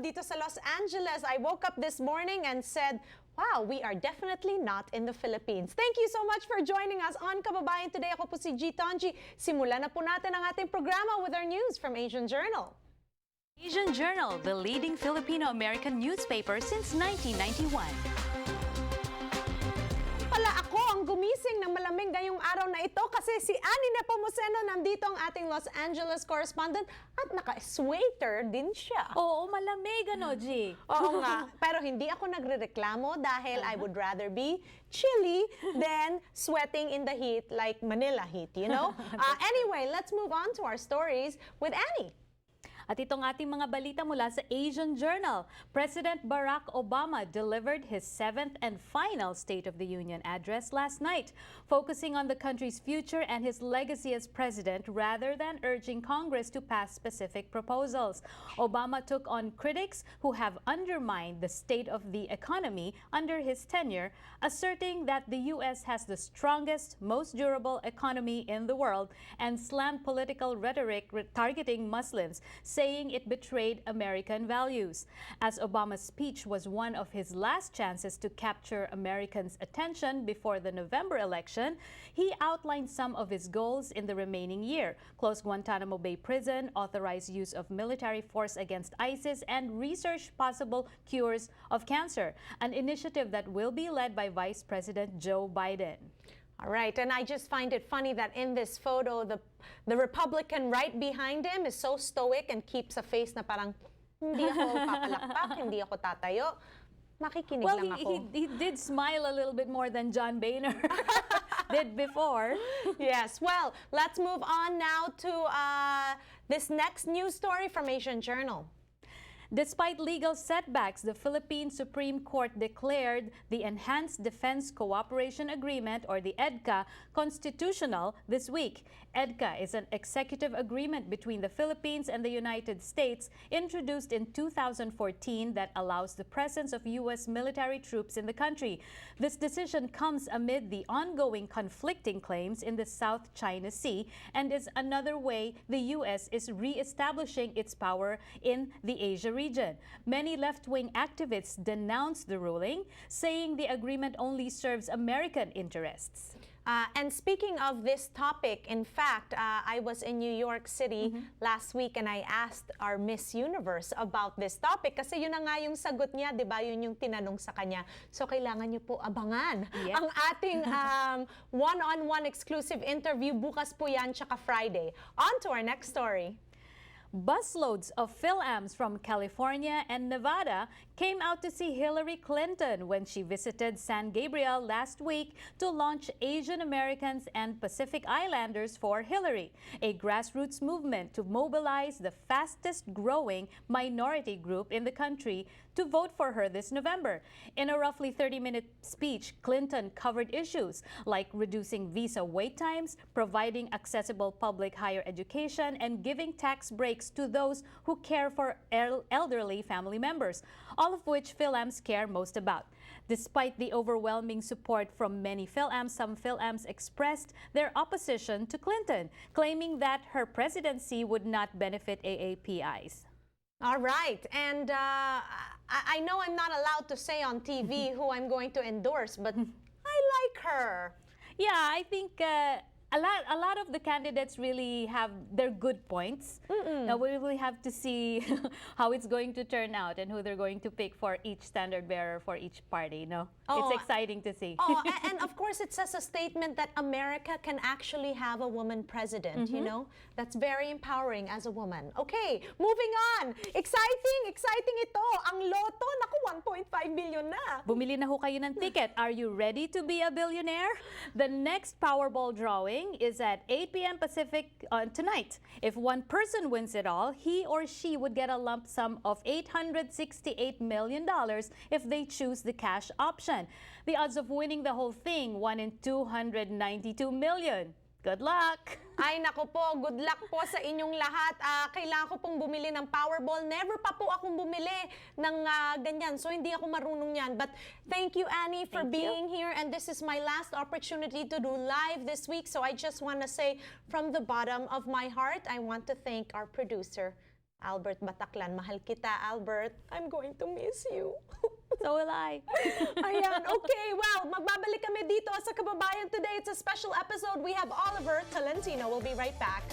dito sa Los Angeles. I woke up this morning and said, wow, we are definitely not in the Philippines. Thank you so much for joining us on Kababayan Today. Ako po si G. Tonji. Simulan na po natin ang ating programa with our news from Asian Journal. Asian Journal, the leading Filipino-American newspaper since 1991. Pala ako ang gumising ng malamig ngayong araw na ito kasi si Annie Nepomuceno nandito ang ating Los Angeles correspondent at naka-sweater din siya. Oo, malamig ano, G? Oo nga, pero hindi ako nagrereklamo dahil I would rather be chilly than sweating in the heat like Manila heat, you know? Anyway, let's move on to our stories with Annie. At itong ating mga balita mula sa Asian Journal. President Barack Obama delivered his 7th and final State of the Union address last night, focusing on the country's future and his legacy as president rather than urging Congress to pass specific proposals. Obama took on critics who have undermined the state of the economy under his tenure, asserting that the U.S. has the strongest, most durable economy in the world and slammed political rhetoric targeting Muslims, saying it betrayed American values. As Obama's speech was one of his last chances to capture Americans' attention before the November election, he outlined some of his goals in the remaining year: close Guantanamo Bay prison, authorize use of military force against ISIS, and research possible cures of cancer, an initiative that will be led by Vice President Joe Biden. All right, and I just find it funny that in this photo, the Republican right behind him is so stoic and keeps a face na parang, hindi ako papalakpak, hindi ako tatayo. Makikinig lang ako. He did smile a little bit more than John Boehner did before. Yes, well, let's move on now to this next news story from Asian Journal. Despite legal setbacks, the Philippine Supreme Court declared the Enhanced Defense Cooperation Agreement, or the EDCA, constitutional this week. EDCA is an executive agreement between the Philippines and the United States introduced in 2014 that allows the presence of U.S. military troops in the country. This decision comes amid the ongoing conflicting claims in the South China Sea and is another way the U.S. is re-establishing its power in the Asia region. Many left-wing activists denounced the ruling, saying the agreement only serves American interests. And speaking of this topic, in fact, I was in New York City last week and I asked our Miss Universe about this topic kasi yun na nga yung sagot niya, di ba? Yun yung tinanong sa kanya. So kailangan niyo po abangan ang ating one-on-one exclusive interview. Bukas po yan, tsaka Friday. On to our next story. Busloads of PhilAms from California and Nevada came out to see Hillary Clinton when she visited San Gabriel last week to launch Asian Americans and Pacific Islanders for Hillary, a grassroots movement to mobilize the fastest growing minority group in the country to vote for her this November. In a roughly 30-minute speech, Clinton covered issues like reducing visa wait times, providing accessible public higher education, and giving tax breaks to those who care for elderly family members, all of which PhilAms care most about. Despite the overwhelming support from many PhilAms, some PhilAms expressed their opposition to Clinton, claiming that her presidency would not benefit AAPIs. All right, and I know I'm not allowed to say on TV who I'm going to endorse, but I like her. Yeah, I think a lot of the candidates really have their good points. Now we really have to see how it's going to turn out and who they're going to pick for each standard bearer for each party. No, it's exciting to see. And of course, it says a statement that America can actually have a woman president. You know, that's very empowering as a woman. Okay, moving on. Exciting ito. Ang loto, naku, 1.5 billion na. Bumili na ho kayo ng ticket. Are you ready to be a billionaire? The next Powerball drawing is at 8 p.m. Pacific tonight. If one person wins it all, he or she would get a lump sum of $868 million if they choose the cash option. The odds of winning the whole thing, 1 in 292 million. Good luck! Ay nako po, good luck po sa inyong lahat. Kailangan ko pong bumili ng Powerball. Never pa po akong bumili ng ganyan. So hindi ako marunong yan. But thank you, Annie, for being here. And this is my last opportunity to do live this week. So I just want to say from the bottom of my heart, I want to thank our producer, Albert Bataclan. Mahal kita, Albert. I'm going to miss you. So will I. Ayan, okay. Well, magbabalik kami dito sa Kababayan Today. It's a special episode. We have Oliver Tolentino. We'll be right back.